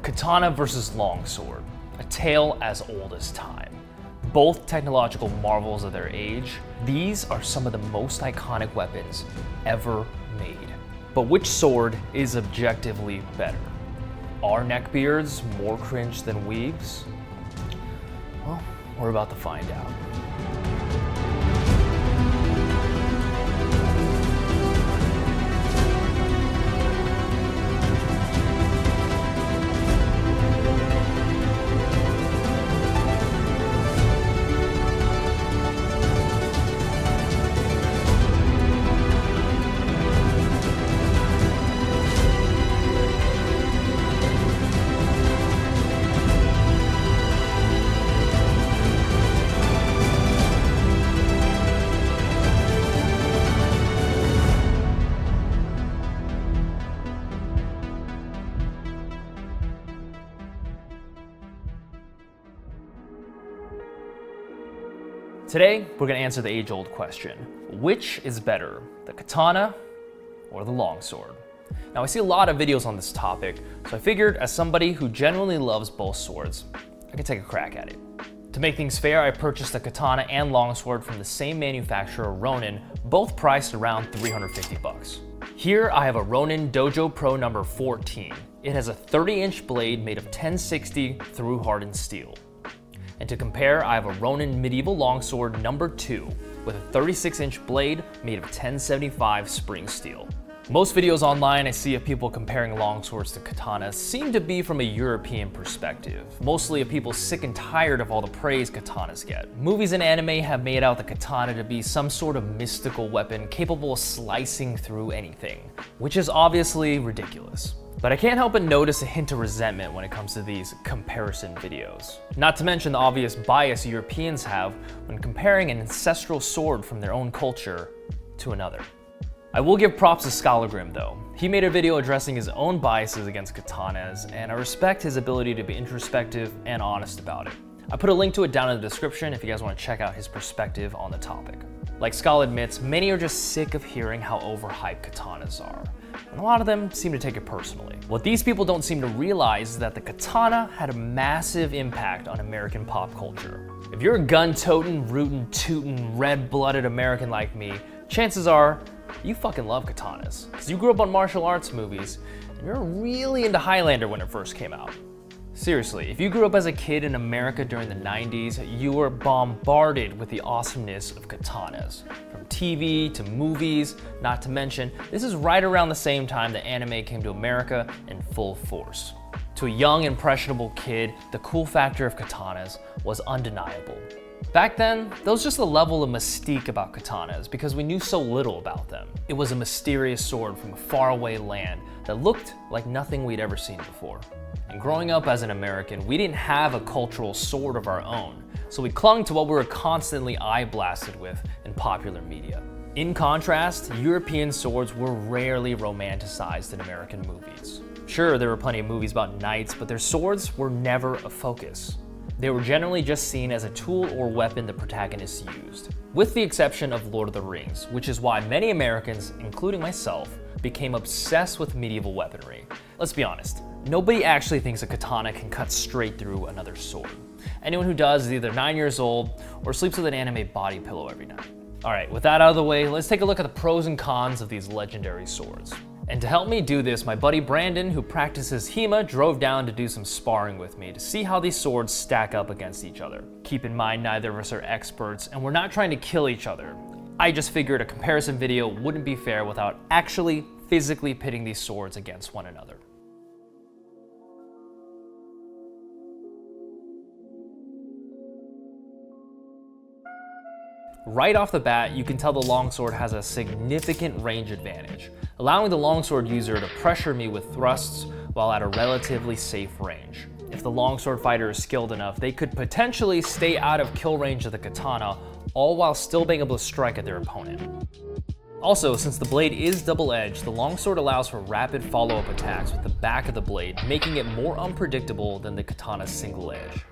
Katana versus Longsword, a tale as old as time. Both technological marvels of their age, these are some of the most iconic weapons ever made. But which sword is objectively better? Are neckbeards more cringe than weebs? Well, we're about to find out. Today, we're going to answer the age-old question. Which is better, the katana or the longsword? Now, I see a lot of videos on this topic, so I figured as somebody who genuinely loves both swords, I could take a crack at it. To make things fair, I purchased a katana and longsword from the same manufacturer, Ronin, both priced around 350 bucks. Here, I have a Ronin Dojo Pro number 14. It has a 30-inch blade made of 1060 through hardened steel. And to compare, I have a Ronin Medieval Longsword number 2 with a 36-inch blade made of 1075 spring steel. Most videos online I see of people comparing longswords to katanas seem to be from a European perspective, mostly of people sick and tired of all the praise katanas get. Movies and anime have made out the katana to be some sort of mystical weapon capable of slicing through anything, which is obviously ridiculous. But I can't help but notice a hint of resentment when it comes to these comparison videos. Not to mention the obvious bias Europeans have when comparing an ancestral sword from their own culture to another. I will give props to Scholar Grim though. He made a video addressing his own biases against katanas, and I respect his ability to be introspective and honest about it. I put a link to it down in the description if you guys want to check out his perspective on the topic. Like Scholar admits, many are just sick of hearing how overhyped katanas are, and a lot of them seem to take it personally. What these people don't seem to realize is that the katana had a massive impact on American pop culture. If you're a gun-toting, rootin', tootin', red-blooded American like me, chances are you fucking love katanas, because you grew up on martial arts movies, and you're really into Highlander when it first came out. Seriously, if you grew up as a kid in America during the 90s, you were bombarded with the awesomeness of katanas. From TV to movies, not to mention, this is right around the same time that anime came to America in full force. To a young, impressionable kid, the cool factor of katanas was undeniable. Back then, there was just a level of mystique about katanas because we knew so little about them. It was a mysterious sword from a faraway land that looked like nothing we'd ever seen before. And growing up as an American, we didn't have a cultural sword of our own, so we clung to what we were constantly eye blasted with in popular media. In contrast, European swords were rarely romanticized in American movies. Sure, there were plenty of movies about knights, but their swords were never a focus. They were generally just seen as a tool or weapon the protagonists used, with the exception of Lord of the Rings, which is why many Americans, including myself, became obsessed with medieval weaponry. Let's be honest, nobody actually thinks a katana can cut straight through another sword. Anyone who does is either 9 years old or sleeps with an anime body pillow every night. Alright, with that out of the way, let's take a look at the pros and cons of these legendary swords. And to help me do this, my buddy Brandon, who practices HEMA, drove down to do some sparring with me to see how these swords stack up against each other. Keep in mind, neither of us are experts, and we're not trying to kill each other. I just figured a comparison video wouldn't be fair without actually physically pitting these swords against one another. Right off the bat, you can tell the longsword has a significant range advantage, allowing the longsword user to pressure me with thrusts while at a relatively safe range. If the longsword fighter is skilled enough, they could potentially stay out of kill range of the katana, all while still being able to strike at their opponent. Also, since the blade is double-edged, the longsword allows for rapid follow-up attacks with the back of the blade, making it more unpredictable than the katana's single edge.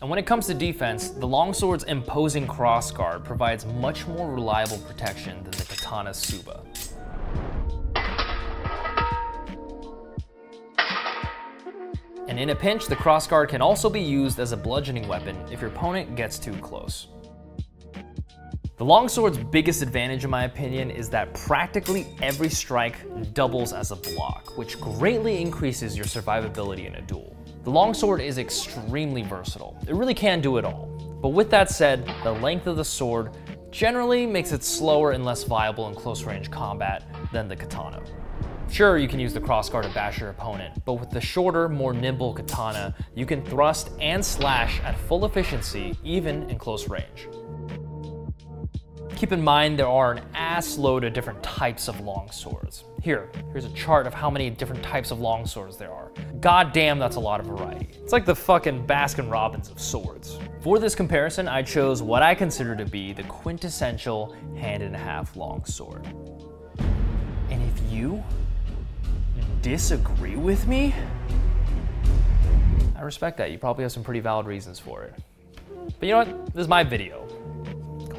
And when it comes to defense, the longsword's imposing crossguard provides much more reliable protection than the katana's tsuba. And in a pinch, the crossguard can also be used as a bludgeoning weapon if your opponent gets too close. The longsword's biggest advantage, in my opinion, is that practically every strike doubles as a block, which greatly increases your survivability in a duel. The longsword is extremely versatile. It really can do it all. But with that said, the length of the sword generally makes it slower and less viable in close-range combat than the katana. Sure, you can use the crossguard to bash your opponent, but with the shorter, more nimble katana, you can thrust and slash at full efficiency, even in close range. Keep in mind there are an ass load of different types of longswords. Here's a chart of how many different types of longswords there are. God damn, that's a lot of variety. It's like the fucking Baskin Robbins of swords. For this comparison, I chose what I consider to be the quintessential hand-and-a-half longsword. And if you disagree with me, I respect that. You probably have some pretty valid reasons for it. But you know what? This is my video.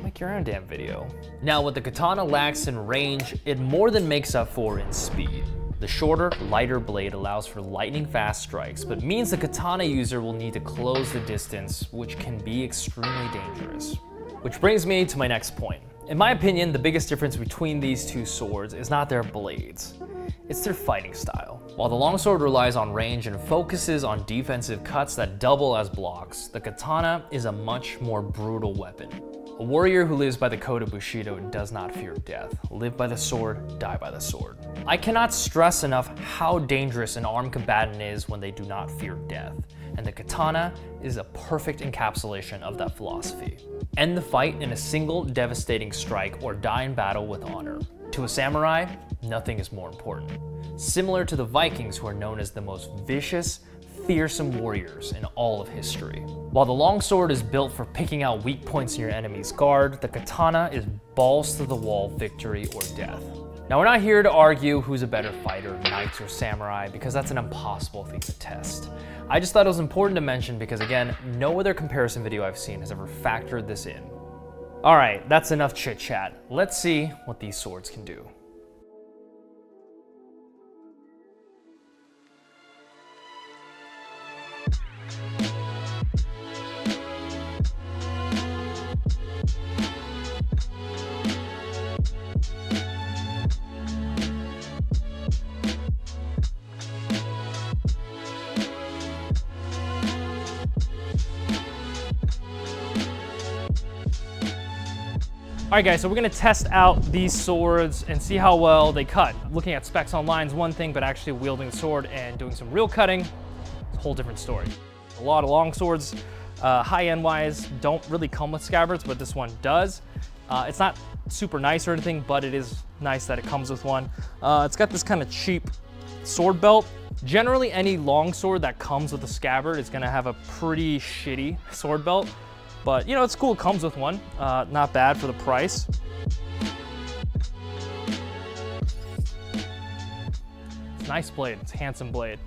Make your own damn video. Now, what the katana lacks in range, it more than makes up for in speed. The shorter, lighter blade allows for lightning fast strikes, but means the katana user will need to close the distance, which can be extremely dangerous. Which brings me to my next point. In my opinion, the biggest difference between these two swords is not their blades, it's their fighting style. While the longsword relies on range and focuses on defensive cuts that double as blocks, the katana is a much more brutal weapon. A warrior who lives by the code of Bushido does not fear death. Live by the sword, die by the sword. I cannot stress enough how dangerous an armed combatant is when they do not fear death, and the katana is a perfect encapsulation of that philosophy. End the fight in a single devastating strike or die in battle with honor. To a samurai, nothing is more important. Similar to the Vikings, who are known as the most vicious, fearsome warriors in all of history. While the longsword is built for picking out weak points in your enemy's guard, the katana is balls to the wall victory or death. Now, we're not here to argue who's a better fighter, knights or samurai, because that's an impossible thing to test. I just thought it was important to mention because, again, no other comparison video I've seen has ever factored this in. All right, that's enough chit chat. Let's see what these swords can do. All right guys, so we're gonna test out these swords and see how well they cut. Looking at specs online is one thing, but actually wielding the sword and doing some real cutting is a whole different story. A lot of long swords, high-end wise, don't really come with scabbards, but this one does. It's not super nice or anything, but it is nice that it comes with one. It's got this kind of cheap sword belt. Generally, any long sword that comes with a scabbard is gonna have a pretty shitty sword belt. But, you know, it's cool, it comes with one. Not bad for the price. It's a nice blade, it's a handsome blade.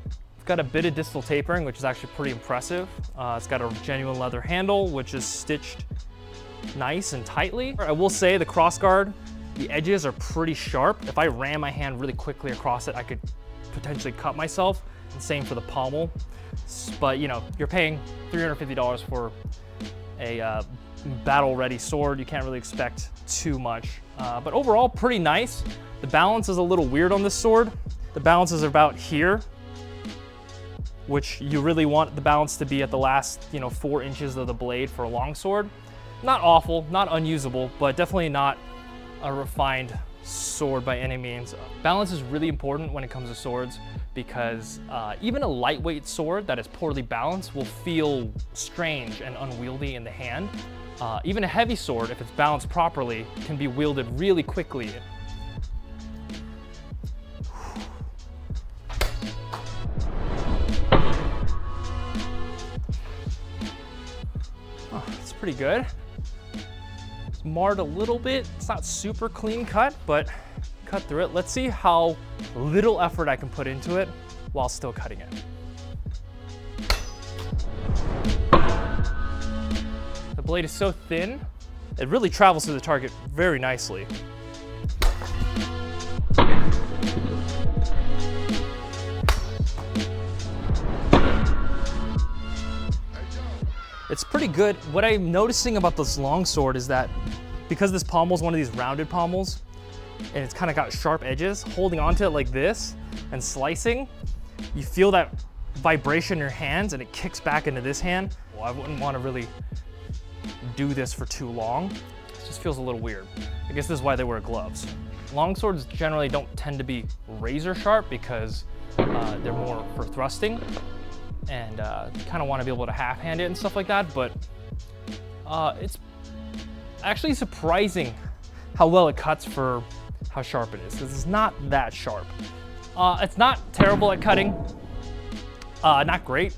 It's got a bit of distal tapering, which is actually pretty impressive. It's got a genuine leather handle, which is stitched nice and tightly. I will say the crossguard, the edges are pretty sharp. If I ran my hand really quickly across it, I could potentially cut myself. And same for the pommel. But, you know, you're paying $350 for a battle-ready sword. You can't really expect too much. But overall, pretty nice. The balance is a little weird on this sword. The balance is about here, which you really want the balance to be at the last, 4 inches of the blade for a long sword. Not awful, not unusable, but definitely not a refined sword by any means. Balance is really important when it comes to swords because even a lightweight sword that is poorly balanced will feel strange and unwieldy in the hand. Even a heavy sword, if it's balanced properly, can be wielded really quickly. Oh, it's pretty good. It's marred a little bit. It's not super clean cut, but cut through it. Let's see how little effort I can put into it while still cutting it. The blade is so thin, it really travels through the target very nicely. It's pretty good. What I'm noticing about this longsword is that because this pommel is one of these rounded pommels, and it's kind of got sharp edges, holding onto it like this and slicing, you feel that vibration in your hands and it kicks back into this hand. Well, I wouldn't want to really do this for too long. It just feels a little weird. I guess this is why they wear gloves. Longswords generally don't tend to be razor sharp because they're more for thrusting, and you kind of want to be able to half hand it and stuff like that, but it's actually surprising how well it cuts for how sharp it is, because it's not that sharp. It's not terrible at cutting, not great.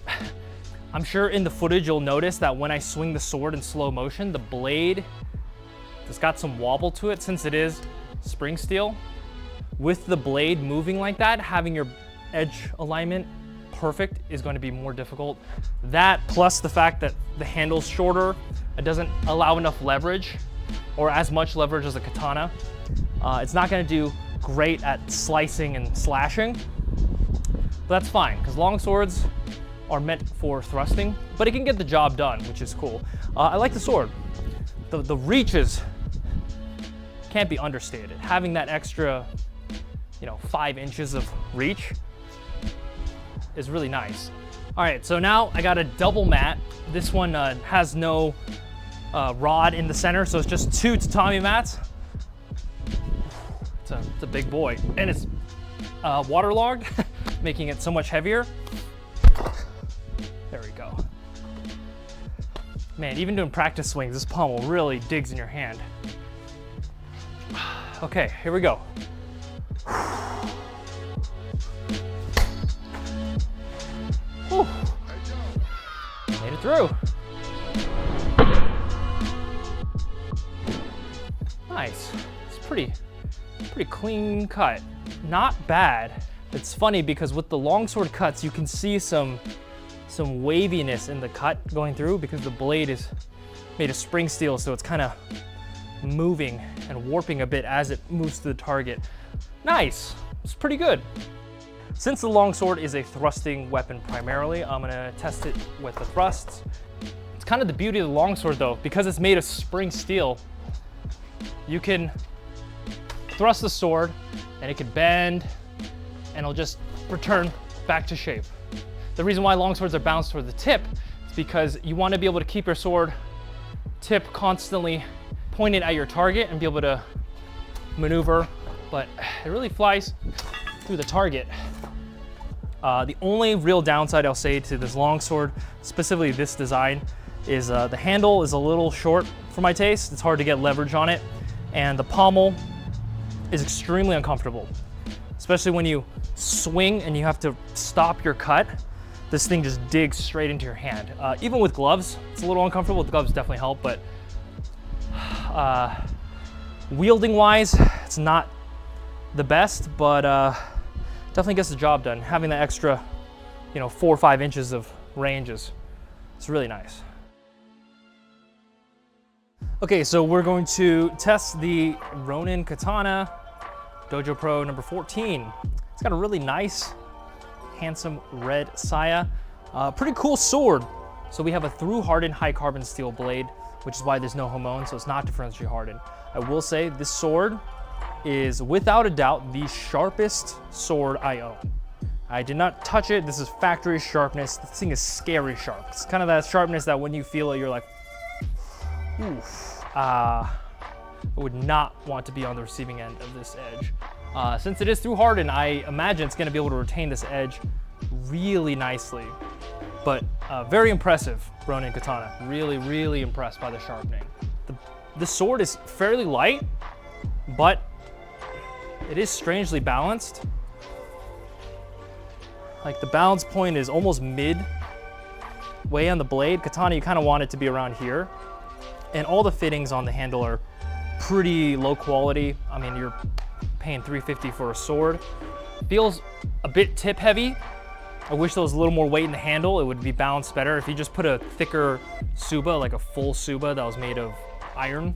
I'm sure in the footage you'll notice that when I swing the sword in slow motion, the blade has got some wobble to it since it is spring steel. With the blade moving like that, having your edge alignment perfect is going to be more difficult. That plus the fact that the handle's shorter, it doesn't allow enough leverage or as much leverage as a katana. It's not going to do great at slicing and slashing, but that's fine because long swords are meant for thrusting, but it can get the job done, which is cool. I like the sword. The reaches can't be understated. Having that extra, 5 inches of reach is really nice. All right, so now I got a double mat. This one has no rod in the center, so it's just 2 tatami mats. It's a big boy, and it's waterlogged, making it so much heavier. There we go. Man, even doing practice swings, this pommel really digs in your hand. Okay, here we go. Whew. Made it through. Nice. It's pretty clean cut. Not bad. It's funny because with the longsword cuts, you can see some waviness in the cut going through because the blade is made of spring steel, so it's kind of moving and warping a bit as it moves to the target. Nice. It's pretty good. Since the longsword is a thrusting weapon primarily, I'm gonna test it with the thrusts. It's kind of the beauty of the longsword though, because it's made of spring steel, you can thrust the sword and it can bend and it'll just return back to shape. The reason why longswords are balanced toward the tip is because you want to be able to keep your sword tip constantly pointed at your target and be able to maneuver, but it really flies through the target. The only real downside I'll say to this longsword, specifically this design, is the handle is a little short for my taste. It's hard to get leverage on it, and the pommel is extremely uncomfortable, especially when you swing and you have to stop your cut. This thing just digs straight into your hand. Even with gloves, it's a little uncomfortable. The gloves definitely help, but wielding wise, it's not the best, but definitely gets the job done. Having that extra, 4 or 5 inches of range it's really nice. Okay, so we're going to test the Ronin Katana Dojo Pro number 14. It's got a really nice, handsome red saya. Pretty cool sword. So we have a through hardened high carbon steel blade, which is why there's no homon, so it's not differentially hardened. I will say this sword is without a doubt the sharpest sword I own. I did not touch it. This is factory sharpness. This thing is scary sharp. It's kind of that sharpness that when you feel it, you're like, oof. I would not want to be on the receiving end of this edge. Since it is through hardened, I imagine it's going to be able to retain this edge really nicely. But very impressive, Ronin Katana. Really, really impressed by the sharpening. The sword is fairly light, but it is strangely balanced. Like the balance point is almost midway on the blade. Katana, you kind of want it to be around here. And all the fittings on the handle are pretty low quality. I mean, you're paying $350 for a sword. Feels a bit tip heavy. I wish there was a little more weight in the handle. It would be balanced better. If you just put a thicker Suba, like a full Suba that was made of iron,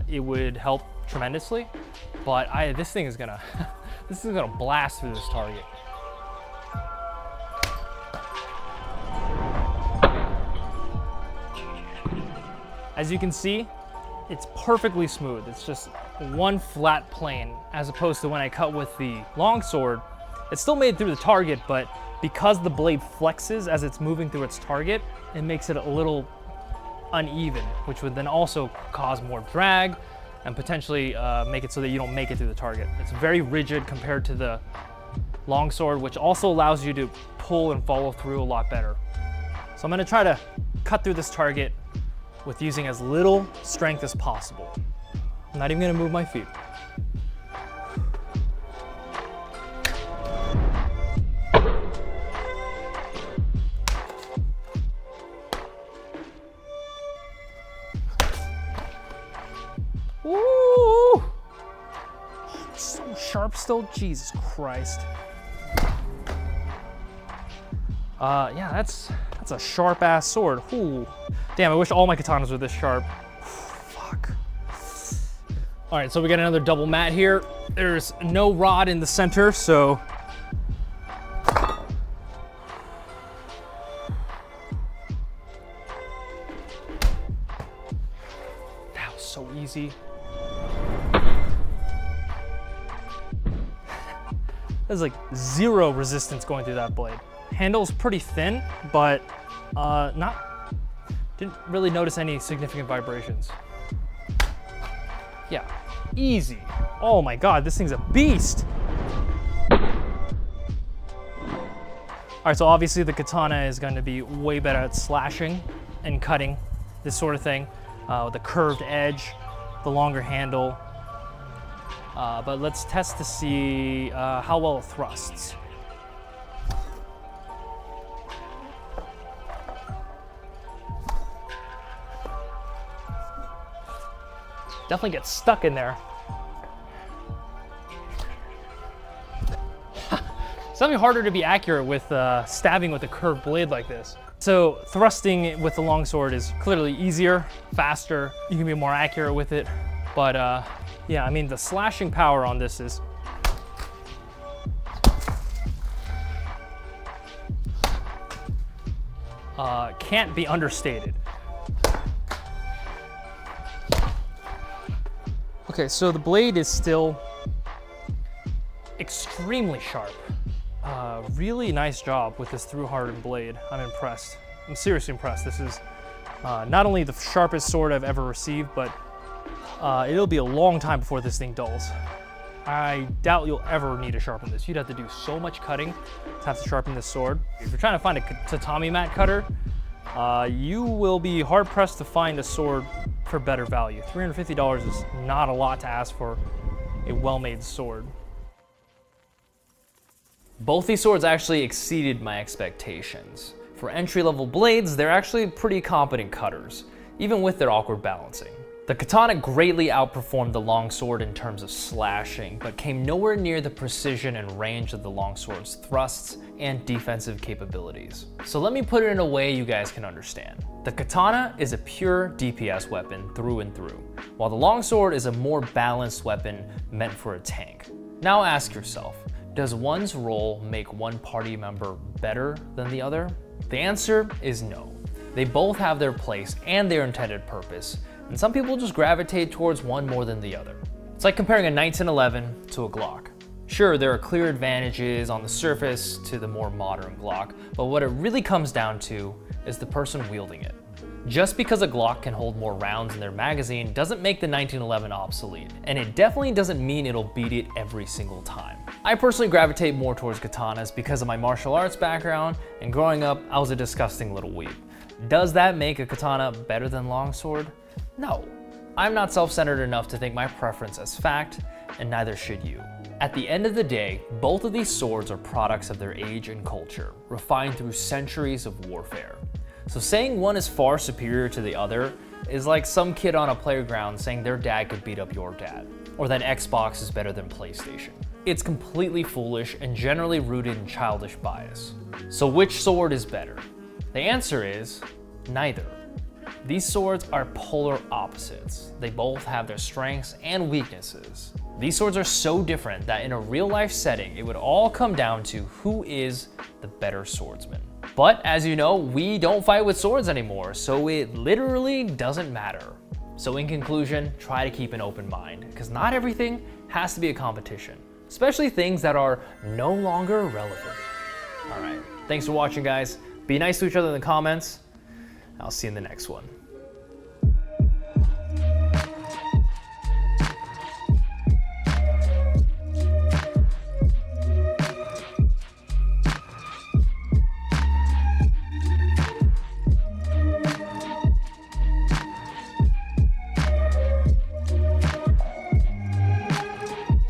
it would help tremendously. But this thing is gonna, this is gonna blast through this target. As you can see, it's perfectly smooth. It's just one flat plane, as opposed to when I cut with the longsword, it still made it through the target, but because the blade flexes as it's moving through its target, it makes it a little uneven, which would then also cause more drag and potentially make it so that you don't make it through the target. It's very rigid compared to the longsword, which also allows you to pull and follow through a lot better. So I'm gonna try to cut through this target with using as little strength as possible. I'm not even gonna move my feet. Ooh! It's so sharp still, Jesus Christ. Yeah, that's a sharp ass sword. Ooh. Damn, I wish all my katanas were this sharp. Fuck. All right, so we got another double mat here. There's no rod in the center, so. That was so easy. There's like zero resistance going through that blade. Handle's pretty thin, but didn't really notice any significant vibrations. Yeah, easy. Oh my God, this thing's a beast. All right, so obviously the katana is going to be way better at slashing and cutting, this sort of thing, with the curved edge, the longer handle. But let's test to see how well it thrusts. Definitely gets stuck in there. It's definitely harder to be accurate with stabbing with a curved blade like this. So thrusting with the longsword is clearly easier, faster. You can be more accurate with it. But yeah, I mean, the slashing power on this is can't be understated. Okay, so the blade is still extremely sharp. Really nice job with this through-hardened blade. I'm impressed. I'm seriously impressed. This is not only the sharpest sword I've ever received, but it'll be a long time before this thing dulls. I doubt you'll ever need to sharpen this. You'd have to do so much cutting to have to sharpen this sword. If you're trying to find a tatami mat cutter, you will be hard-pressed to find a sword for better value. $350 is not a lot to ask for a well-made sword. Both these swords actually exceeded my expectations. For entry-level blades, they're actually pretty competent cutters, even with their awkward balancing. The katana greatly outperformed the longsword in terms of slashing, but came nowhere near the precision and range of the longsword's thrusts and defensive capabilities. So let me put it in a way you guys can understand. The katana is a pure DPS weapon through and through, while the longsword is a more balanced weapon meant for a tank. Now ask yourself, does one's role make one party member better than the other? The answer is no. They both have their place and their intended purpose, and some people just gravitate towards one more than the other. It's like comparing a 1911 to a Glock. Sure, there are clear advantages on the surface to the more modern Glock, but what it really comes down to is the person wielding it. Just because a Glock can hold more rounds in their magazine doesn't make the 1911 obsolete, and it definitely doesn't mean it'll beat it every single time. I personally gravitate more towards katanas because of my martial arts background, and growing up, I was a disgusting little weeb. Does that make a katana better than longsword? No. I'm not self-centered enough to think my preference as fact, and neither should you. At the end of the day, both of these swords are products of their age and culture, refined through centuries of warfare. So saying one is far superior to the other is like some kid on a playground saying their dad could beat up your dad, or that Xbox is better than PlayStation. It's completely foolish and generally rooted in childish bias. So which sword is better? The answer is neither. These swords are polar opposites. They both have their strengths and weaknesses. These swords are so different that in a real life setting, it would all come down to who is the better swordsman. But as you know, we don't fight with swords anymore, so it literally doesn't matter. So in conclusion, try to keep an open mind, because not everything has to be a competition, especially things that are no longer relevant. All right, thanks for watching, guys. Be nice to each other in the comments. I'll see you in the next one.